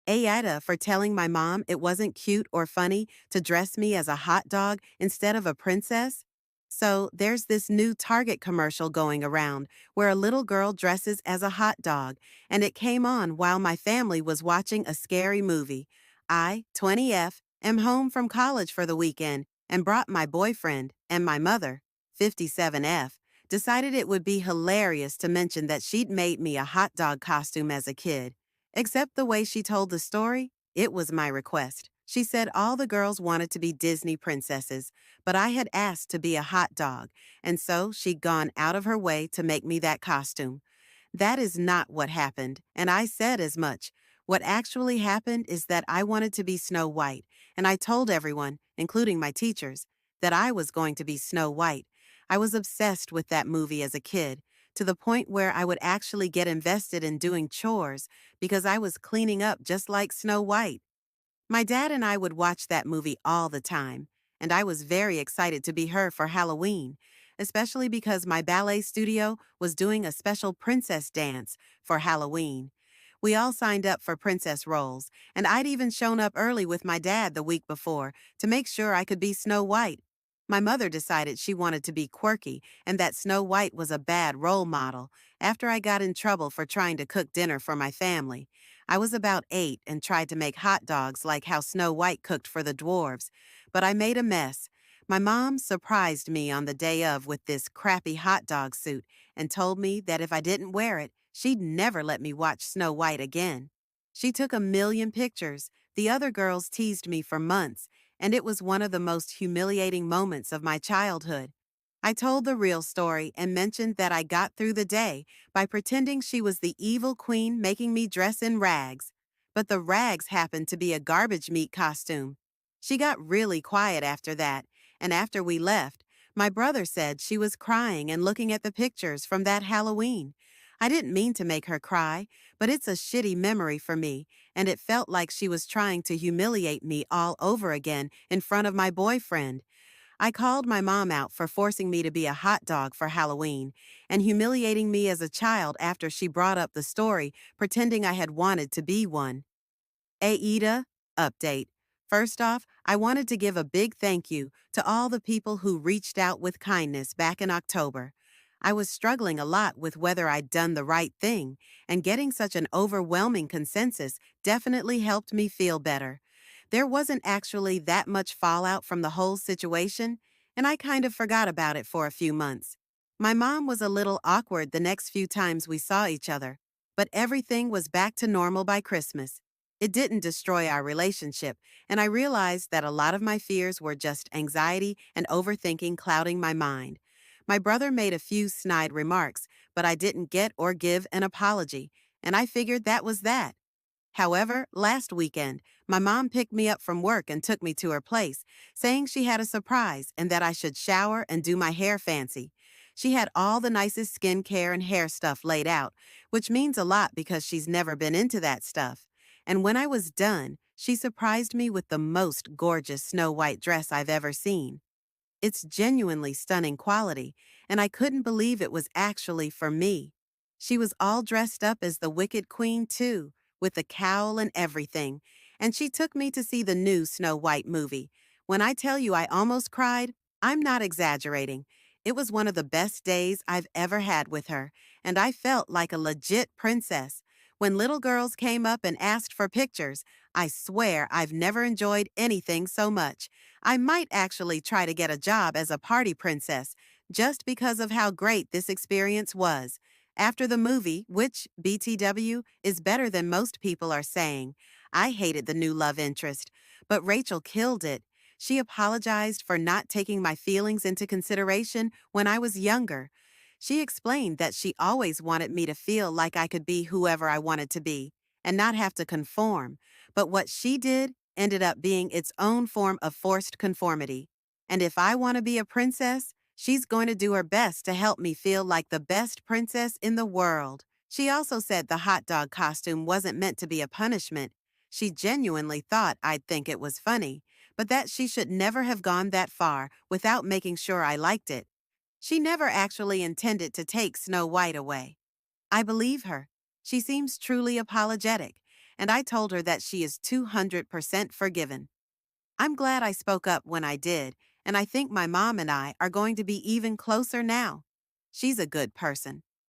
AITA for telling my mom it wasn't cute or funny to dress me as a hot dog instead of a princess? So, there's this new Target commercial going around where a little girl dresses as a hot dog, and it came on while my family was watching a scary movie. I, 20F, am home from college for the weekend and brought my boyfriend, and my mother, 57F, decided it would be hilarious to mention that she'd made me a hot dog costume as a kid. Except the way she told the story, it was my request. She said all the girls wanted to be Disney princesses, but I had asked to be a hot dog, and so she'd gone out of her way to make me that costume. That is not what happened, and I said as much. What actually happened is that I wanted to be Snow White, and I told everyone, including my teachers, that I was going to be Snow White. I was obsessed with that movie as a kid, to the point where I would actually get invested in doing chores because I was cleaning up just like Snow White. My dad and I would watch that movie all the time, and I was very excited to be her for Halloween, especially because my ballet studio was doing a special princess dance for Halloween. We all signed up for princess roles, and I'd even shown up early with my dad the week before to make sure I could be Snow White. My mother decided she wanted to be quirky and that Snow White was a bad role model after I got in trouble for trying to cook dinner for my family. I was about 8 and tried to make hot dogs like how Snow White cooked for the dwarves, but I made a mess. My mom surprised me on the day of with this crappy hot dog suit and told me that if I didn't wear it, she'd never let me watch Snow White again. She took a million pictures. The other girls teased me for months, and it was one of the most humiliating moments of my childhood. I told the real story and mentioned that I got through the day by pretending she was the evil queen making me dress in rags. But the rags happened to be a garbage meat costume. She got really quiet after that, and after we left, my brother said she was crying and looking at the pictures from that Halloween. I didn't mean to make her cry, but it's a shitty memory for me, and it felt like she was trying to humiliate me all over again in front of my boyfriend. I called my mom out for forcing me to be a hot dog for Halloween and humiliating me as a child after she brought up the story, pretending I had wanted to be one. AITA update. First off, I wanted to give a big thank you to all the people who reached out with kindness back in October. I was struggling a lot with whether I'd done the right thing, and getting such an overwhelming consensus definitely helped me feel better. There wasn't actually that much fallout from the whole situation, and I kind of forgot about it for a few months. My mom was a little awkward the next few times we saw each other, but everything was back to normal by Christmas. It didn't destroy our relationship, and I realized that a lot of my fears were just anxiety and overthinking clouding my mind. My brother made a few snide remarks, but I didn't get or give an apology, and I figured that was that. However, last weekend, my mom picked me up from work and took me to her place, saying she had a surprise and that I should shower and do my hair fancy. She had all the nicest skincare and hair stuff laid out, which means a lot because she's never been into that stuff. And when I was done, she surprised me with the most gorgeous Snow White dress I've ever seen. It's genuinely stunning quality, and I couldn't believe it was actually for me. She was all dressed up as the Wicked Queen, too, with the cowl and everything, and she took me to see the new Snow White movie. When I tell you I almost cried, I'm not exaggerating. It was one of the best days I've ever had with her, and I felt like a legit princess. When little girls came up and asked for pictures, I swear I've never enjoyed anything so much. I might actually try to get a job as a party princess, just because of how great this experience was. After the movie, which, BTW, is better than most people are saying, I hated the new love interest, but Rachel killed it. She apologized for not taking my feelings into consideration when I was younger. She explained that she always wanted me to feel like I could be whoever I wanted to be and not have to conform, but what she did ended up being its own form of forced conformity. And if I want to be a princess, she's going to do her best to help me feel like the best princess in the world. She also said the hot dog costume wasn't meant to be a punishment. She genuinely thought I'd think it was funny, but that she should never have gone that far without making sure I liked it. She never actually intended to take Snow White away. I believe her. She seems truly apologetic, and I told her that she is 200% forgiven. I'm glad I spoke up when I did, and I think my mom and I are going to be even closer now. She's a good person.